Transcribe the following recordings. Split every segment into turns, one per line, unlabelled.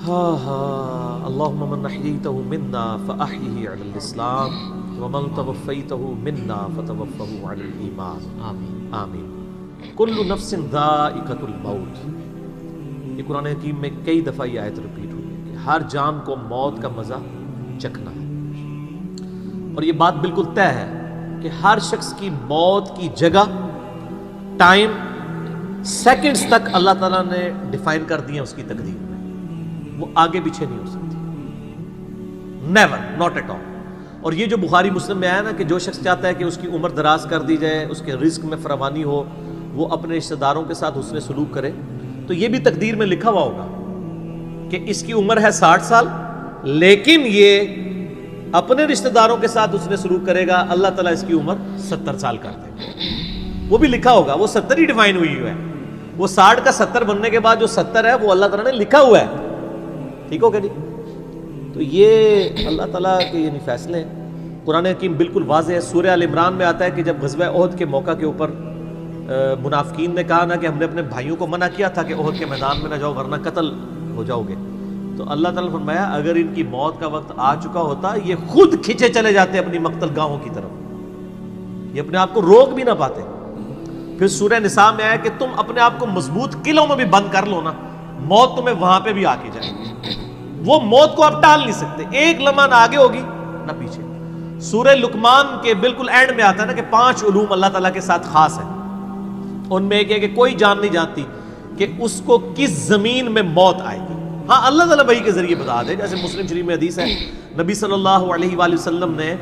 اللہم من احییتہ منا فاحیہ علی الاسلام ومن توفیتہ منا فتوفہ علی الایمان آمین آمین۔ کل نفس ذائقۃ الموت، یہ قرآن حکیم میں کئی دفعہ یہ آیت ریپیٹ ہوئی ہے کہ ہر جان کو موت کا مزہ چکھنا ہے، اور یہ بات بالکل طے ہے کہ ہر شخص کی موت کی جگہ، ٹائم، سیکنڈز تک اللہ تعالیٰ نے ڈیفائن کر دی ہے اس کی تقدیر میں، وہ آگے پیچھے نہیں ہو سکتی، نیور، ناٹ ایٹ آل۔ اور یہ جو بخاری مسلم میں آیا نا کہ جو شخص چاہتا ہے کہ اس کی عمر دراز کر دی جائے، اس کے رزق میں فراوانی ہو، وہ اپنے رشتہ داروں کے ساتھ حسن سلوک کرے، تو یہ بھی تقدیر میں لکھا ہوا ہوگا کہ اس کی عمر ہے 60 سال، لیکن یہ اپنے رشتہ داروں کے ساتھ حسن سلوک کرے گا، اللہ تعالیٰ اس کی عمر 70 سال کر دے گا، وہ بھی لکھا ہوگا، وہ 70 ہی ڈیفائن ہوئی ہے، وہ 60 کا 70 بننے کے بعد جو 70 ہے وہ اللہ تعالیٰ نے لکھا ہوا ہے، ٹھیک ہو گیا جی؟ تو یہ اللہ تعالیٰ کے یعنی فیصلے ہیں۔ قرآن حکیم بالکل واضح ہے، سورہ آل عمران میں آتا ہے کہ جب غزوہ احد کے موقع کے اوپر منافقین نے کہا نا کہ ہم نے اپنے بھائیوں کو منع کیا تھا کہ احد کے میدان میں نہ جاؤ ورنہ قتل ہو جاؤ گے، تو اللہ تعالیٰ نے فرمایا اگر ان کی موت کا وقت آ چکا ہوتا یہ خود کھینچے چلے جاتے اپنی مقتل گاہوں کی طرف، یہ اپنے آپ کو روک بھی نہ پاتے۔ پھر سورہ نساء میں آیا کہ تم اپنے آپ کو مضبوط قلعوں میں بھی بند کر لو نا، موت تمہیں وہاں پہ بھی آ کے جائے گی، وہ موت کو آپ ٹال نہیں سکتے، ایک لمحہ نہ آگے ہوگی نہ پیچھے۔ سورہ لقمان کے بالکل اینڈ میں آتا ہے نا کہ 5 علوم اللہ تعالیٰ کے ساتھ خاص ہیں، ان میں ایک ہے کہ کوئی جان نہیں جانتی کہ اس کو کس زمین میں موت آئے گی، ہاں اللہ تعالیٰ وحی کے ذریعے بتا دے، جیسے مسلم شریف میں حدیث ہے نبی صلی اللہ علیہ وآلہ وسلم نے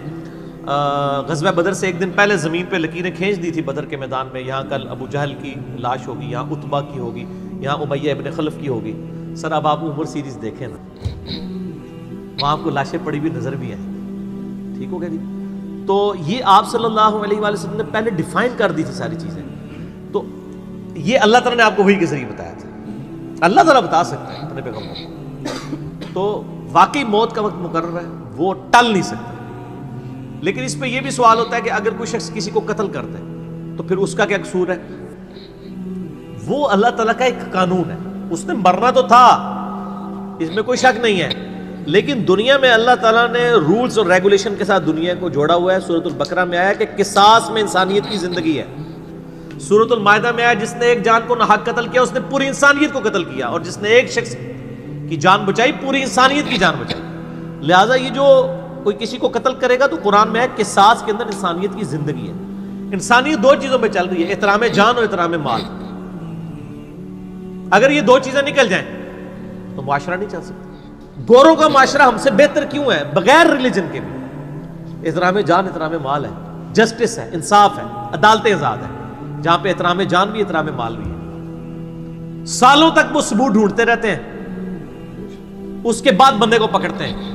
غزوہ بدر سے ایک دن پہلے زمین پہ لکیریں کھینچ دی تھی بدر کے میدان میں، یہاں کل ابو جہل کی لاش ہوگی، یہاں عتبہ کی ہوگی، یہاں امیہ ابن خلف کی ہوگی۔ سر اب آپ عمر سیریز دیکھیں نا، وہاں آپ کو لاشیں پڑی ہوئی نظر بھی آئیں، ٹھیک ہو گیا جی؟ تو یہ آپ صلی اللہ علیہ وآلہ وسلم نے پہلے ڈیفائن کر دی تھی ساری چیزیں، تو یہ اللہ تعالیٰ نے آپ کو وحی کے ذریعے بتایا تھا، اللہ تعالیٰ بتا سکتا ہے اپنے پیغمبر کو، تو واقعی موت کا وقت مقرر ہے، وہ ٹل نہیں سکتا۔ لیکن اس پہ یہ بھی سوال ہوتا ہے کہ اگر کوئی شخص کسی کو قتل کر دے تو پھر اس کا کیا قصور ہے؟ وہ اللہ تعالیٰ کا ایک قانون ہے، اس نے مرنا تو تھا، اس میں کوئی شک نہیں ہے، لیکن دنیا میں اللہ تعالیٰ نے رولز اور ریگولیشن کے ساتھ دنیا کو جوڑا ہوا ہے۔ سورۃ البقرہ میں آیا کہ قصاص میں انسانیت کی زندگی ہے، سورۃ المائدہ میں آیا جس نے ایک جان کو ناحق قتل کیا اس نے پوری انسانیت کو قتل کیا، اور جس نے ایک شخص کی جان بچائی پوری انسانیت کی جان بچائی۔ لہٰذا یہ جو کوئی کسی کو قتل کرے گا تو قرآن میں ہے قصاص کے اندر انسانیت کی زندگی ہے۔ انسانیت 2 چیزوں پہ چل رہی ہے، احترام جان اور احترام مال۔ اگر یہ 2 چیزیں نکل جائیں تو معاشرہ نہیں چل سکتا۔ گوروں کا معاشرہ ہم سے بہتر کیوں ہے؟ بغیر ریلیجن کے بھی احترام جان احترام مال ہے، جسٹس ہے، انصاف ہے، عدالت آزاد ہے، جہاں پہ احترام جان بھی احترام مال بھی ہے۔ سالوں تک وہ ثبوت ڈھونڈتے رہتے ہیں، اس کے بعد بندے کو پکڑتے ہیں،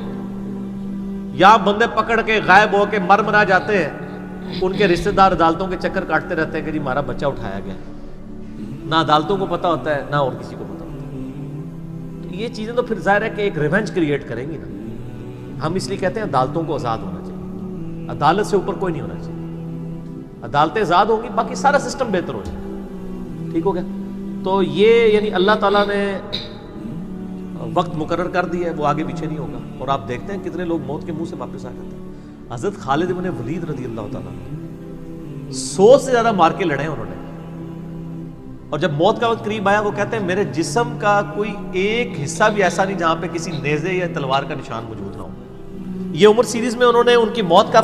یا بندے پکڑ کے غائب ہو کے مر مرا جاتے ہیں، ان کے رشتہ دار عدالتوں کے چکر کاٹتے رہتے ہیں کہ جی ہمارا بچہ اٹھایا گیا، نہ عدالتوں کو پتہ ہوتا ہے نہ اور کسی کو پتہ ہوتا ہے۔ تو یہ چیزیں تو پھر ظاہر ہے کہ ایک ریونج کریٹ کریں گی نا۔ ہم اس لیے کہتے ہیں عدالتوں کو آزاد ہونا چاہیے، عدالت سے اوپر کوئی نہیں ہونا چاہیے، عدالتیں آزاد ہوں گی باقی سارا سسٹم بہتر ہو جائے گا، ٹھیک ہو گیا؟ تو یہ یعنی اللہ تعالیٰ نے وقت مقرر کر دی ہے، وہ آگے پیچھے نہیں ہوگا۔ اور آپ دیکھتے ہیں کتنے لوگ موت کے منہ سے واپس آ جاتے ہیں۔ حضرت خالد بن ولید رضی اللہ تعالیٰ 100 سے زیادہ مار کے لڑے انہوں نے، اور جب موت کا وقت قریب آیا وہ کہتے ہیں میرے جسم کا کوئی ایک حصہ بھی ایسا نہیں جہاں پہ کسی نیزے یا تلوار کا نشان موجود نہ ہو۔ یہ عمر سیریز میں انہوں نے ان کی موت کا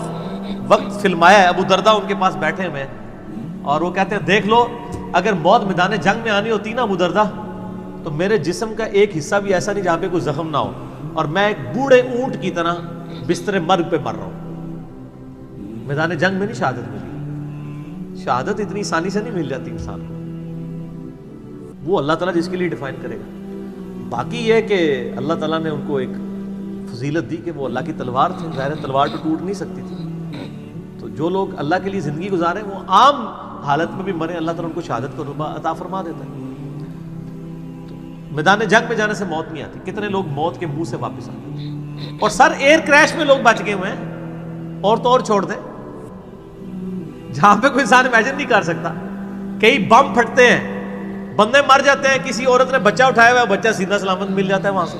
وقت فلمایا ہے، ابو دردہ ان کے پاس بیٹھے ہوئے ہیں اور وہ کہتے ہیں دیکھ لو اگر موت میدان جنگ میں آنی ہوتی نا ابو دردہ تو میرے جسم کا ایک حصہ بھی ایسا نہیں جہاں پہ کوئی زخم نہ ہو، اور میں ایک بوڑھے اونٹ کی طرح بستر مرگ پہ مر رہا ہوں۔ میدان جنگ میں نہیں شہادت ملی، شہادت اتنی آسانی سے نہیں مل جاتی انسان کو، وہ اللہ تعالیٰ جس کے لیے ڈیفائن کرے گا۔ باقی یہ ہے کہ اللہ تعالیٰ نے ان کو ایک فضیلت دی کہ وہ اللہ کی تلوار تھے، ظاہر ہے تلوار تو ٹوٹ نہیں سکتی تھی، تو جو لوگ اللہ کے لیے زندگی گزارے وہ عام حالت میں بھی مرے اللہ تعالیٰ ان کو شہادت کا رتبہ عطا فرما دیتا ہے۔ میدان جنگ میں جانے سے موت نہیں آتی، کتنے لوگ موت کے منہ سے واپس آتے ہیں، اور سر ایئر کریش میں لوگ بچ گئے ہوئے ہیں، اور تو اور چھوڑ دیں جہاں پہ کوئی انسان امیجن نہیں کر سکتا، کئی بم پھٹتے ہیں، بندے مر جاتے ہیں، کسی عورت نے بچہ اٹھایا ہوا ہے، بچہ سیدھا سلامت مل جاتا ہے وہاں سے،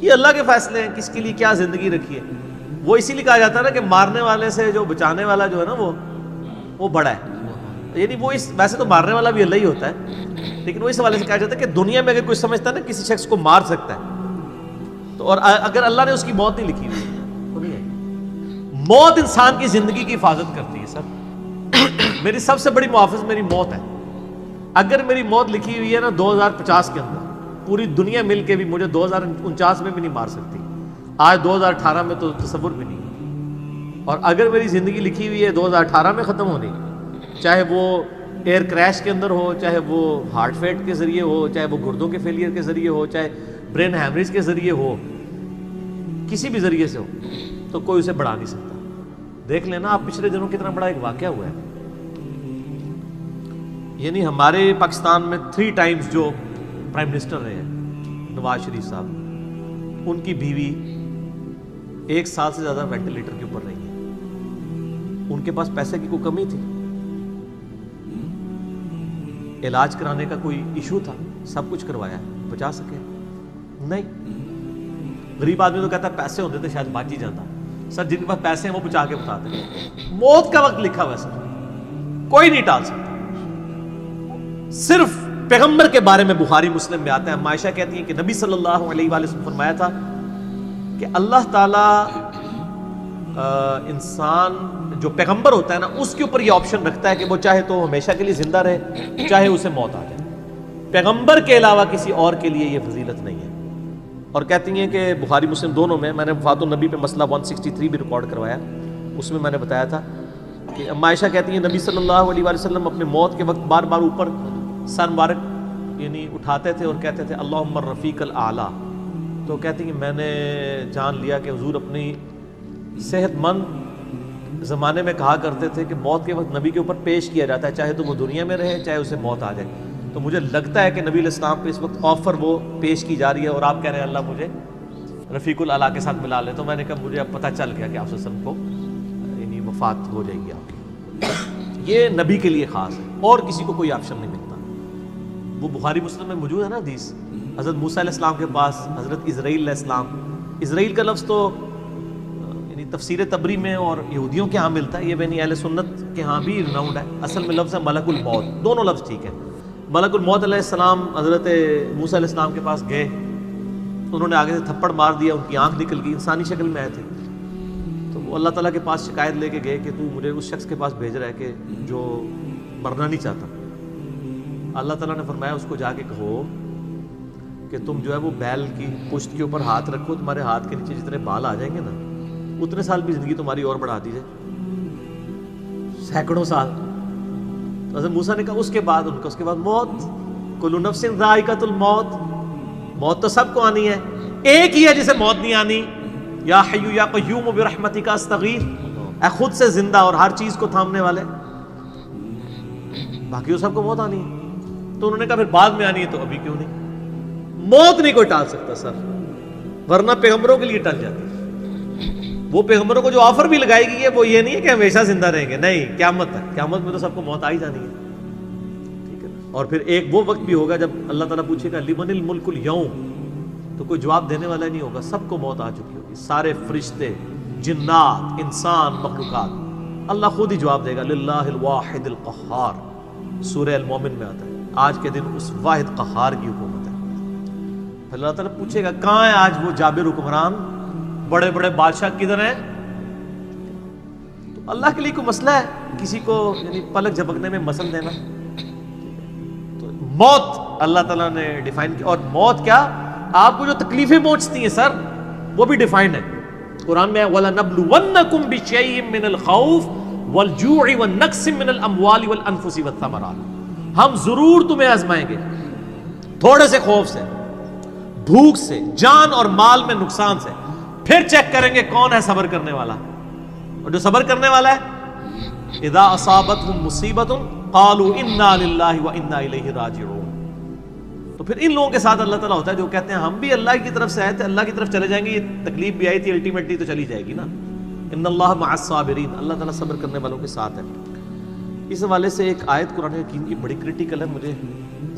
یہ اللہ کے فیصلے ہیں کس کے لیے کیا زندگی رکھی ہے. وہ اسی لیے کہا جاتا ہے نا کہ مارنے والے سے جو بچانے والا جو ہے نا وہ بڑا ہے. یعنی وہ ویسے تو مارنے والا بھی اللہ ہی ہوتا ہے، لیکن وہ اس حوالے سے کہا جاتا ہے کہ دنیا میں اگر کوئی سمجھتا ہے نا کسی شخص کو مار سکتا ہے تو، اور اگر اللہ نے اس کی موت نہیں لکھی ہوئی تو نہیں ہے. موت انسان کی زندگی کی حفاظت کرتی ہے سر. میری سب سے بڑی محافظ میری موت ہے. اگر میری موت لکھی ہوئی ہے نا 2050 کے اندر، پوری دنیا مل کے بھی مجھے 2049 میں بھی نہیں مار سکتی. آج 2018 میں تو تصور بھی نہیں. اور اگر میری زندگی لکھی ہوئی ہے 2018 میں ختم ہونی، چاہے وہ ایئر کریش کے اندر ہو، چاہے وہ ہارٹ فیٹ کے ذریعے ہو، چاہے وہ گردوں کے فیلئر کے ذریعے ہو، چاہے برین ہیمریج کے ذریعے ہو، کسی بھی ذریعے سے ہو، تو کوئی اسے بڑھا نہیں سکتا. دیکھ لینا آپ پچھلے دنوں کتنا بڑا ایک واقعہ ہوا ہے. یعنی ہمارے پاکستان میں 3 ٹائمز جو پرائم منسٹر رہے ہیں نواز شریف صاحب، ان کی بیوی 1 سال سے زیادہ وینٹیلیٹر کے اوپر رہی ہے. ان کے پاس پیسے کی کوئی کمی تھی؟ علاج کرانے کا کوئی ایشو تھا؟ سب کچھ کروایا، بچا سکے؟ نہیں. غریب آدمی تو کہتا ہے پیسے ہوتے تھے شاید بچ ہی جاتا. سر جن کے پاس پیسے ہیں وہ بچا کے بتاتے ہیں. موت کا وقت لکھا ہوا ہے سر، کوئی نہیں ٹال سکتا. صرف پیغمبر کے بارے میں بخاری مسلم میں آتا ہے، عائشہ کہتی ہیں کہ نبی صلی اللہ علیہ وآلہ وسلم فرمایا تھا کہ اللہ تعالیٰ انسان جو پیغمبر ہوتا ہے نا اس کے اوپر یہ آپشن رکھتا ہے کہ وہ چاہے تو ہمیشہ کے لیے زندہ رہے، چاہے اسے موت آ جائے. پیغمبر کے علاوہ کسی اور کے لیے یہ فضیلت نہیں ہے. اور کہتی ہیں کہ بخاری مسلم دونوں میں نے وفات النبی پہ مسئلہ 163 بھی ریکارڈ کروایا، اس میں نے بتایا تھا کہ عائشہ کہتی ہیں نبی صلی اللہ علیہ وآلہ وسلم اپنے موت کے وقت بار بار اوپر سر مبارک یعنی اٹھاتے تھے اور کہتے تھے اللہم الرفیق الاعلیٰ. تو کہتی ہیں میں نے جان لیا کہ حضور اپنی صحت مند زمانے میں کہا کرتے تھے کہ موت کے وقت نبی کے اوپر پیش کیا جاتا ہے، چاہے تو وہ دنیا میں رہے چاہے اسے موت آ جائے. تو مجھے لگتا ہے کہ نبی علیہ السلام پہ اس وقت آفر وہ پیش کی جا رہی ہے اور آپ کہہ رہے ہیں اللہ مجھے رفیق الاعلیٰ کے ساتھ ملا لے. تو میں نے کہا مجھے اب پتہ چل گیا کہ آپ صلی اللہ علیہ وسلم کو یعنی وفات ہو جائے گی آپ کی. یہ نبی کے لیے خاص ہے اور کسی کو کوئی آپشن نہیں ملتا. وہ بخاری مسلم میں موجود ہے نا حدیث، حضرت موسیٰ علیہ السلام کے پاس حضرت اسرائیل علیہ السلام. اسرائیل کا لفظ تو یعنی تفسیر طبری میں اور یہودیوں کے ہاں ملتا ہے، یہ بنی اہل سنت کے ہاں بھی رناؤنڈ ہے. اصل میں لفظ ہے ملک الموت. دونوں لفظ ٹھیک ہے. ملک الموت علیہ السلام حضرت موسیٰ علیہ السلام کے پاس گئے، انہوں نے آگے سے تھپڑ مار دیا، ان کی آنکھ نکل گئی، انسانی شکل میں آئے تھے. تو وہ اللہ تعالیٰ کے پاس شکایت لے کے گئے کہ تو مجھے اس شخص کے پاس بھیج رہا ہے کہ جو مرنا نہیں چاہتا. اللہ تعالیٰ نے فرمایا اس کو جا کے کہو کہ تم جو ہے وہ بیل کی پشت کے اوپر ہاتھ رکھو، تمہارے ہاتھ کے نیچے جتنے بال آ جائیں گے نا اتنے سال بھی زندگی تمہاری اور بڑھا دی جائے، سینکڑوں سال. تو حضرت موسیٰ نے کہا اس کے بعد ان کا اس کے بعد موت. کل نفس ذائقۃ الموت، موت تو سب کو آنی ہے، ایک ہی ہے جسے موت نہیں آنی. یا حی یا قیوم برحمتک استغیث، اے خود سے زندہ اور ہر چیز کو تھامنے والے، باقی وہ سب کو موت آنی ہے. تو انہوں نے کہا پھر بعد میں آنی ہے تو ابھی کیوں نہیں؟ موت نہیں کوئی ٹال سکتا سر، ورنہ پیغمبروں کے لیے ٹل جاتی. وہ پیغمبروں کو جو آفر بھی لگائی گئی ہے وہ یہ نہیں ہے کہ ہمیشہ زندہ رہیں گے، نہیں، قیامت تک. قیامت میں تو سب کو موت آ ہی جانی ہے، ٹھیک ہے. اور پھر ایک وہ وقت بھی ہوگا جب اللہ تعالیٰ پوچھے گا لمن الملک اليوم، تو کوئی جواب دینے والا نہیں ہوگا، سب کو موت آ چکی ہوگی. سارے فرشتے، جنات، انسان، مخلوقات، اللہ خود ہی جواب دے گا للہ الواحد القہار. سورہ المومن میں آتا ہے آج کے دن اس واحد قہار کی حکومت ہے. پھر اللہ تعالیٰ پوچھے گا کہاں ہے آج وہ جابر حکمران، بڑے بڑے بادشاہ کدھر ہیں؟ تو اللہ کے لیے کوئی مسئلہ ہے کسی کو یعنی پلک جھپکنے میں مسل دینا؟ تو موت اللہ تعالیٰ نے ڈیفائن کی. اور موت کیا، آپ کو جو تکلیفیں پہنچتی ہیں سر وہ بھی ڈیفائنڈ ہے. قرآن میں وَلَنَبْلُوَنَّكُمْ بِشَيْءٍ مِّنَ الْخَوْفِ وَالْجُوعِ وَالنَّقْصِ مِّنَ الْأَمْوَالِ وَالْأَنفُسِ وَالثَّمَرَاتِ. ہم ضرور تمہیں آزمائیں گے تھوڑے سے خوف سے، بھوک سے، جان اور مال میں نقصان سے. پھر چیک کریں گے کون ہے صبر کرنے والا. اور جو صبر کرنے والا ہے اذا اصابتهم مصیبۃ قالوا انا للہ وانا الیہ راجعون. تو پھر ان لوگوں کے ساتھ اللہ تعالیٰ ہوتا ہے جو کہتے ہیں ہم بھی اللہ کی طرف سے آئے تھے، اللہ کی طرف چلے جائیں گے، یہ تکلیف بھی آئی تھی الٹیمیٹلی تو چلی جائے گی نا. ان اللہ مع الصابرین، اللہ تعالیٰ صبر کرنے والوں کے ساتھ ہے. اس حوالے سے ایک آیت قرآن حکیم کی بڑی کریٹیکل ہے، مجھے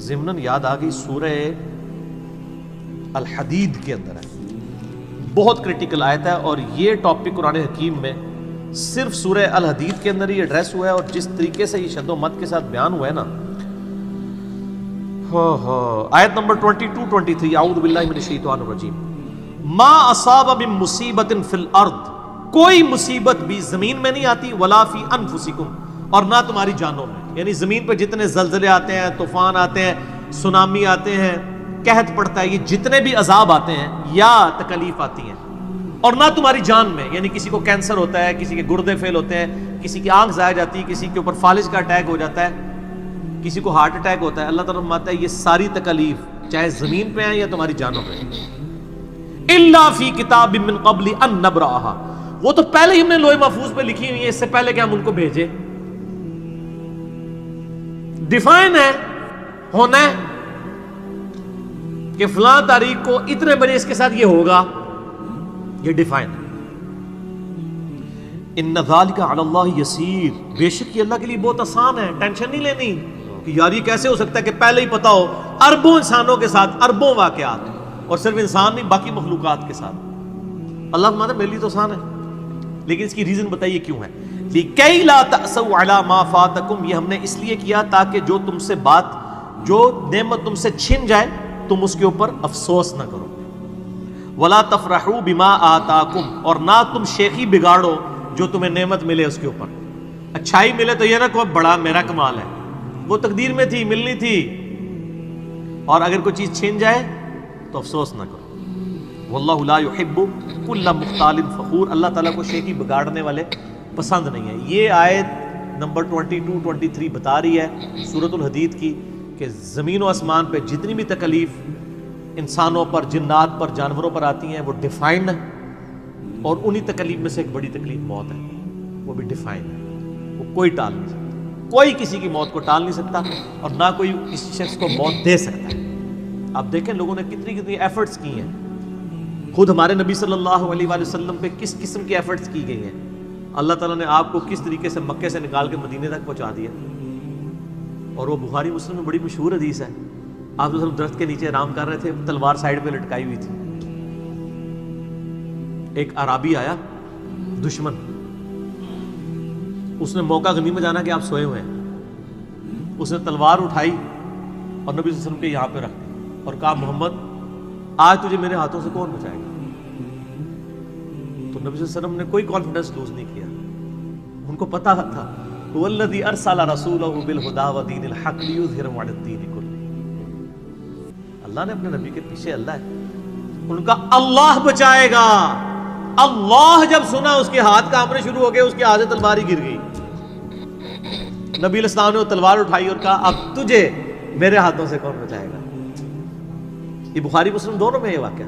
ضمناً یاد آ گئی، سورہ الحدید کے اندر ہے. بہت کرٹیکل آیت ہے، اور یہ ٹاپک قرآن حکیم میں صرف سورہ الحدید کے اندر ہی ایڈریس ہوا ہے، اور جس طریقے سے یہ شد و مت کے ساتھ بیان ہوا ہے نا، آیت نمبر 22-23، اعوذ باللہ من الشیطان الرجیم، ما اصاب من مصیبت فی الارض، کوئی مصیبت بھی زمین میں نہیں آتی، ولا فی انفسکم، اور نہ تمہاری جانوں میں، یعنی زمین پہ جتنے زلزلے آتے ہیں، طوفان آتے ہیں، سونامی آتے ہیں، قحط پڑتا ہے، یہ جتنے بھی عذاب آتے ہیں یا تکلیف آتی ہیں، اور نہ تمہاری جان میں، یعنی کسی کو کینسر ہوتا ہے، کسی کے گردے فیل ہوتے ہیں، کسی کی آنکھ ضائع جاتی ہے، کسی کے اوپر فالج کا اٹیک ہو جاتا ہے، کسی کو ہارٹ اٹیک ہوتا ہے، اللہ تعالیٰ فرماتا ہے یہ ساری تکلیف چاہے زمین پہ ہیں یا تمہاری جانوں پہ ہیں، الا فی کتاب من قبل ان نبرأها، وہ تو پہلے ہی ہم نے لوح محفوظ پہ لکھی ہوئی ہے، اس سے پہلے کہ ہم ان کو بھیجے، ڈیفائن ہے، ہونا ہے کہ فلاں تاریخ کو اتنے بجے اس کے ساتھ یہ ہوگا، یہ ڈیفائن ہے۔ ان ذالک علی اللہ یسیر، بے شک یہ اللہ کے لیے بہت آسان ہے، ٹینشن نہیں لینی کہ یار یہ کیسے ہو سکتا ہے کہ پہلے ہی پتا ہو، اربوں انسانوں کے ساتھ اربوں واقعات، اور صرف انسان نہیں باقی مخلوقات کے ساتھ، اللہ فرماتا ہے میرے لیے تو آسان ہے، لیکن اس کی ریزن بتائیے کیوں ہے، لِكَيْ لَا تَأْسَوْا عَلَى مَا فَاتَكُمْ، یہ ہم نے اس لیے کیا تاکہ جو تم سے بات، جو نعمت تم سے چھن جائے تم اس کے اوپر افسوس نہ کرو، وَلَا تَفْرَحُوا بِمَا آتَاكُمْ، اور نہ تم شیخی بگاڑو جو تمہیں نعمت ملے اس کے اوپر، اچھائی ملے تو یہ نہ کہو بڑا میرا کمال ہے، وہ تقدیر میں تھی، ملنی تھی، اور اگر کوئی چیز چھن جائے تو افسوس نہ کرو، واللہ لا يحب كل مختال فخور، اللہ تعالیٰ کو شیخی بگاڑنے والے پسند نہیں ہے۔ یہ آیت نمبر 22-23 بتا رہی ہے سورۃ الحدید کی کہ زمین و آسمان پہ جتنی بھی تکلیف انسانوں پر، جنات پر، جانوروں پر آتی ہیں وہ ڈیفائنڈ ہے، اور انہی تکلیف میں سے ایک بڑی تکلیف موت ہے، وہ بھی ڈیفائنڈ ہے، وہ کوئی ٹال نہیں سکتا، کوئی کسی کی موت کو ٹال نہیں سکتا، اور نہ کوئی کسی شخص کو موت دے سکتا ہے۔ آپ دیکھیں لوگوں نے کتنی ایفرٹس کی ہیں، خود ہمارے نبی صلی اللہ علیہ وآلہ وسلم پہ کس قسم کی ایفرٹس کی گئی ہیں، اللہ تعالیٰ نے آپ کو کس طریقے سے مکے سے نکال کے مدینے تک پہنچا دیا، اور وہ بخاری مسلم میں بڑی مشہور حدیث ہے، آپ تو صرف درخت کے نیچے آرام کر رہے تھے، تلوار سائیڈ پہ لٹکائی ہوئی تھی، ایک عرابی آیا دشمن، اس نے موقع غنیمت جانا کہ آپ سوئے ہوئے ہیں، اس نے تلوار اٹھائی اور نبی صلی اللہ علیہ وسلم کے یہاں پہ رکھ دی اور کہا محمد آج تجھے میرے ہاتھوں سے کون بچائے گا؟ تو نبی صلی اللہ علیہ وسلم نے کوئی کانفیڈنس لوز نہیں کیا، ان کو پتا تھا والذی ارسل رسولہ بالہدی ودین الحق لیظہرہ علی الدین کلہ، اللہ نے اپنے نبی کے پیچھے اللہ ہے، ان کا اللہ بچائے گا، اللہ جب سنا اس کے ہاتھ کانپنے شروع ہو گئے، اس کے ہاتھ سے تلوار ہی گر گئی، نبی علیہ السلام نے وہ تلوار اٹھائی اور کہا اب تجھے میرے ہاتھوں سے کون بچائے گا؟ یہ بخاری مسلم دونوں میں یہ واقعہ،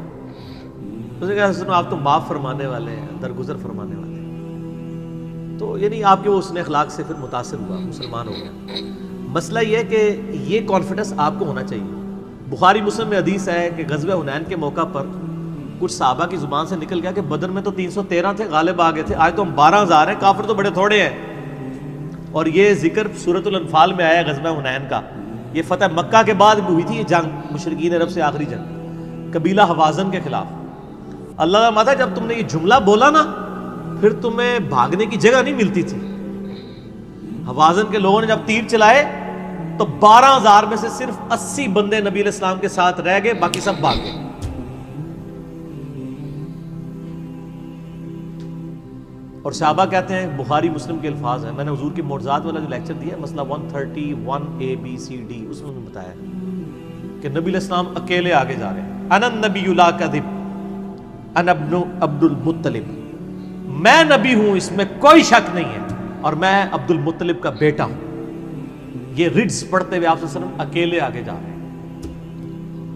اس نے کہا آپ تو معاف فرمانے والے ہیں، درگزر فرمانے والے ہیں، تو یعنی آپ کے وہ حسن اخلاق سے پھر متاثر ہوا، مسلمان ہو گیا۔ مسئلہ یہ ہے کہ یہ کانفیڈنس آپ کو ہونا چاہیے۔ بخاری مسلم میں حدیث ہے کہ غزوہ حنین کے موقع پر کچھ صحابہ کی زبان سے نکل گیا کہ بدر میں تو 313 تھے، غالب آ گئے تھے، آج تو ہم 12,000 ہیں، کافر تو بڑے تھوڑے ہیں، اور یہ ذکر سورۃ الانفال میں آیا غزوہ حنین کا، یہ فتح مکہ کے بعد بھی ہوئی تھی یہ جنگ، مشرکین عرب سے آخری جنگ قبیلہ حوازن کے خلاف۔ اللہ کا ماتا جب تم نے یہ جملہ بولا نا پھر تمہیں بھاگنے کی جگہ نہیں ملتی تھی، حوازن کے لوگوں نے جب تیر چلائے تو 12,000 میں سے صرف 80 بندے نبی علیہ السلام کے ساتھ رہ گئے، باقی سب بھاگ گئے۔ اور صحابہ کہتے ہیں، بخاری مسلم کے الفاظ ہیں، میں نے حضور کی معجزات والا جو لیکچر دیا ہے مسئلہ 131 ABCD اس میں بتایا کہ نبی علیہ السلام اکیلے آگے جا رہے ہیں، انا النبی لا کذب انا ابن عبد المطلب، میں نبی ہوں اس میں کوئی شک نہیں ہے، اور میں عبد المطلب کا بیٹا ہوں۔ یہ رڈز پڑھتے ہوئے آپ صلی اللہ علیہ وسلم اکیلے آگے جا رہے ہیں،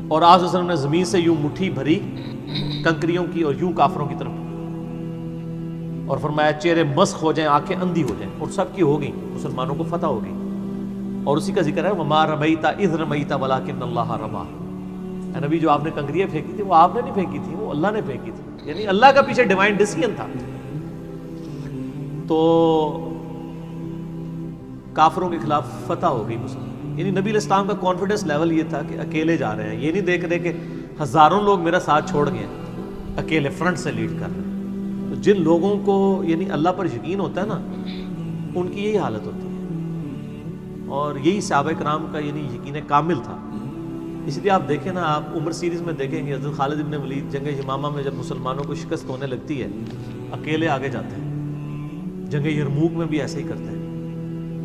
اور آپ صلی اللہ علیہ وسلم نے زمین سے یوں مٹھی بھری کنکریوں کی اور یوں کافروں کی طرف، اور فرمایا چہرے مسخ ہو جائیں، آنکھیں اندھی ہو جائیں، اور سب کی ہو گئی، مسلمانوں کو فتح ہو گئی، اور اسی کا ذکر ہے وما رمیت اذ رمیت ولکن اللہ رمی، اے نبی جو آپ نے کنکریاں پھینکی تھی وہ آپ نے نہیں پھینکی تھی، وہ اللہ نے پھینکی تھی، یعنی اللہ کا پیچھے ڈیوائن ڈیسیژن تھا۔ تو کافروں کے خلاف فتح ہو گئی مسلم، یعنی نبی علیہ السلام کا کانفیڈنس لیول یہ تھا کہ اکیلے جا رہے ہیں، یہ نہیں دیکھ رہے کہ ہزاروں لوگ میرا ساتھ چھوڑ گئے ہیں، اکیلے فرنٹ سے لیڈ کر رہے ہیں. تو جن لوگوں کو یعنی اللہ پر یقین ہوتا ہے نا، ان کی یہی حالت ہوتی ہے، اور یہی صحابہ کرام کا یعنی یقین کامل تھا. اس لیے آپ دیکھیں نا، آپ عمر سیریز میں دیکھیں گے حضرت خالد ابن ولید جنگ یمامہ میں جب مسلمانوں کو شکست ہونے لگتی ہے اکیلے آگے جاتے ہیں. جنگ یرموک میں بھی ایسے ہی کرتے ہیں.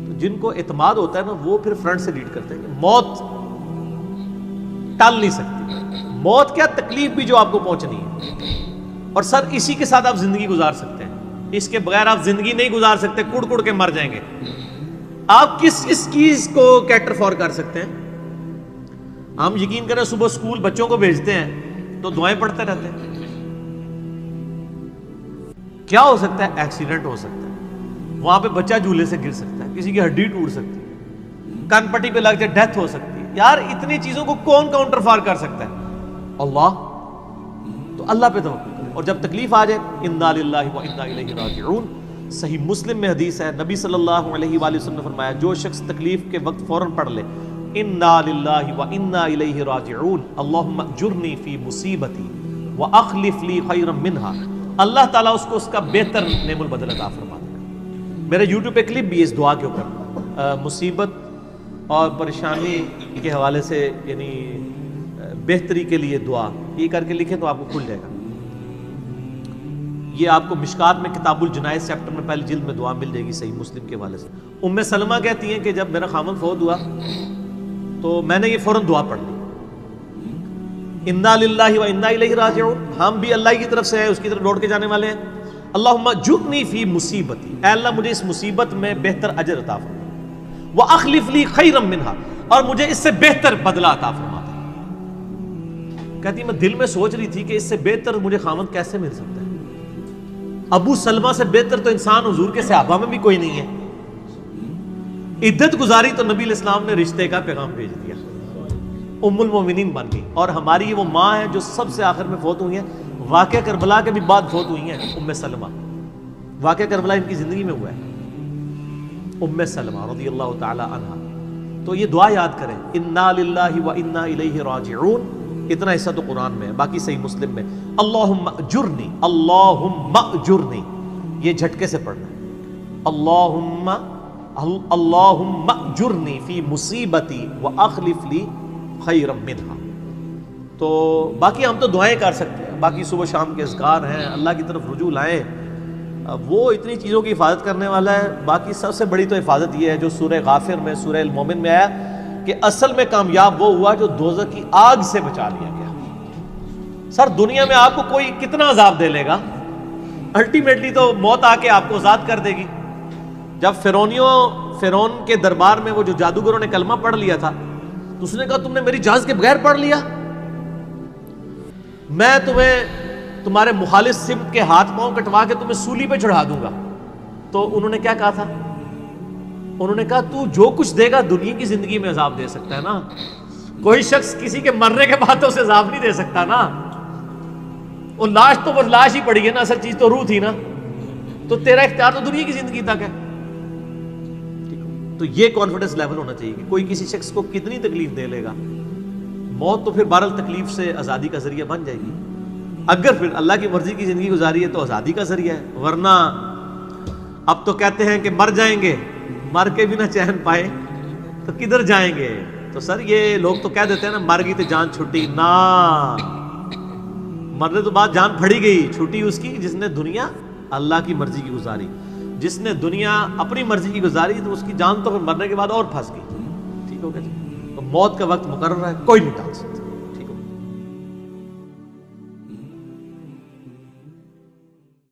تو جن کو اعتماد ہوتا ہے نا وہ پھر فرنٹ سے لیڈ کرتے ہیں کہ موت ٹال نہیں سکتی. موت کیا، تکلیف بھی جو آپ کو پہنچنی ہے، اور سر اسی کے ساتھ آپ زندگی گزار سکتے ہیں. اس کے بغیر آپ زندگی نہیں گزار سکتے، کڑ کڑ کے مر جائیں گے. آپ کس چیز کو کیٹر فور کر سکتے ہیں؟ ہم یقین کریں صبح سکول بچوں کو بھیجتے ہیں تو دعائیں پڑھتے رہتے ہیں. کیا ہو سکتا ہے؟ ایکسیڈنٹ ہو سکتا ہے، وہاں پہ بچہ جھولے سے گر سکتا ہے، کسی کی ہڈی ٹوٹ سکتی ہے، کان پٹی پہ لگ جائے ڈیتھ ہو سکتی ہے. یار اتنی چیزوں کو کون کاؤنٹر فار کر سکتا ہے؟ اللہ. تو اللہ پہ توکل کریں، اور جب تکلیف آ جائے انا للہ و انا الیہ راجعون. صحیح مسلم میں حدیث ہے، نبی صلی اللہ علیہ وآلہ وسلم نے فرمایا جو شخص تکلیف کے وقت فوراً پڑھ لے انا للہ و انا الیہ راجعون اللہم اجرنی فی مصیبتی واخلف لی خیرا منہا، اللہ تعالیٰ اس کو اس کا بہتر نعم البدل عطا فرما دے گا. میرے یوٹیوب پہ کلپ بھی ہے اس دعا کے اوپر، مصیبت اور پریشانی کے حوالے سے یعنی بہتری کے لیے دعا، یہ کر کے لکھیں تو آپ کو کھل جائے گا. یہ آپ کو مشکات میں کتاب الجنائز چیپٹر میں پہلی جلد میں دعا مل جائے گی صحیح مسلم کے حوالے سے. ام سلمہ کہتی ہیں کہ جب میرا خامن فوت ہوا تو میں نے یہ فوراً دعا پڑھ لی، انا للہ و انا الیہ راجعون، ہم بھی اللہ کی طرف سے ہیں، اس کی طرف لوٹ کے جانے والے ہیں. اللہم اجرنی فی مصیبتی، اے اللہ مجھے اس مصیبت میں بہتر اجر عطا فرما، واخلف لی خیرا منہا، اور مجھے اس سے بہتر بدلہ عطا فرما دے. کہتی میں دل میں سوچ رہی تھی کہ اس سے بہتر مجھے خامد کیسے مل سکتا ہے؟ ابو سلمہ سے بہتر تو انسان حضور کے صحابہ میں بھی کوئی نہیں ہے. عدت گزاری تو نبی علیہ السلام نے رشتے کا پیغام بھیج دیا، ام المومنین بن گئی. اور ہماری وہ ماں ہے جو سب سے آخر میں فوت ہوئی ہیں، واقعہ کربلا کے بھی بعد فوت ہوئی ہیں، ام سلمہ. واقعہ کربلا ان کی زندگی میں ہوا ہے، ام سلمہ رضی اللہ تعالی عنہا. تو یہ دعا یاد کریں، انا للہ و انا الیہ راجعون. اتنا حصہ تو قرآن میں ہے، باقی صحیح مسلم میں اللہم اجرنی، اللہم اجرنی، یہ جھٹکے سے پڑھنا ہے. اللہم اجرنی فی مصیبتی واخلف لی خیرا منہا. تو باقی ہم تو دعائیں کر سکتے ہیں، باقی صبح شام کے اذکار ہیں، اللہ کی طرف رجوع لائیں، وہ اتنی چیزوں کی حفاظت کرنے والا ہے. باقی سب سے بڑی تو حفاظت یہ ہے جو سورہ غافر میں سورہ المومن میں آیا کہ اصل میں کامیاب وہ ہوا جو دوزخ کی آگ سے بچا لیا گیا. سر دنیا میں آپ کو کوئی کتنا عذاب دے لے گا، الٹیمیٹلی تو موت آ کے آپ کو آزاد کر دے گی. جب فرعون کے دربار میں وہ جو جادوگروں نے کلمہ پڑھ لیا تھا تو اس نے کہا تم نے میری اجازت کے بغیر پڑھ لیا، میں تمہیں تمہارے مخالف سمت کے ہاتھ پاؤں کٹوا کے تمہیں سولی پہ چڑھا دوں گا. تو انہوں نے کیا کہا تھا؟ انہوں نے کہا تو جو کچھ دے گا دنیا کی زندگی میں عذاب دے سکتا ہے نا، کوئی شخص کسی کے مرنے کے بعد تو اسے عذاب نہیں دے سکتا نا. وہ لاش تو وہ لاش ہی پڑی ہے نا، اصل چیز تو روح تھی نا. تو تیرا اختیار تو دنیا کی زندگی تک ہے. تو یہ کانفیڈنس لیول ہونا چاہیے کہ کوئی کسی شخص کو کتنی تکلیف دے لے گا، موت تو پھر بہرحال تکلیف سے آزادی کا ذریعہ بن جائے گی. اگر پھر اللہ کی مرضی کی زندگی گزاری ہے تو آزادی کا ذریعہ ہے، ورنہ اب تو کہتے ہیں کہ مر جائیں گے، مر کے بھی نہ چین پائے تو کدھر جائیں گے. تو سر یہ لوگ تو کہہ دیتے ہیں نا مر گئی تو جان چھٹی، نہ، مرنے تو بعد جان پھڑی گئی، چھٹی اس کی جس نے دنیا اللہ کی مرضی کی گزاری. جس نے دنیا اپنی مرضی کی گزاری تو اس کی جان تو پھر مرنے کے بعد اور پھنس گئی. ٹھیک ہو گیا جی. تو موت کا وقت مقرر ہے، کوئی نہیں ٹال سکتا.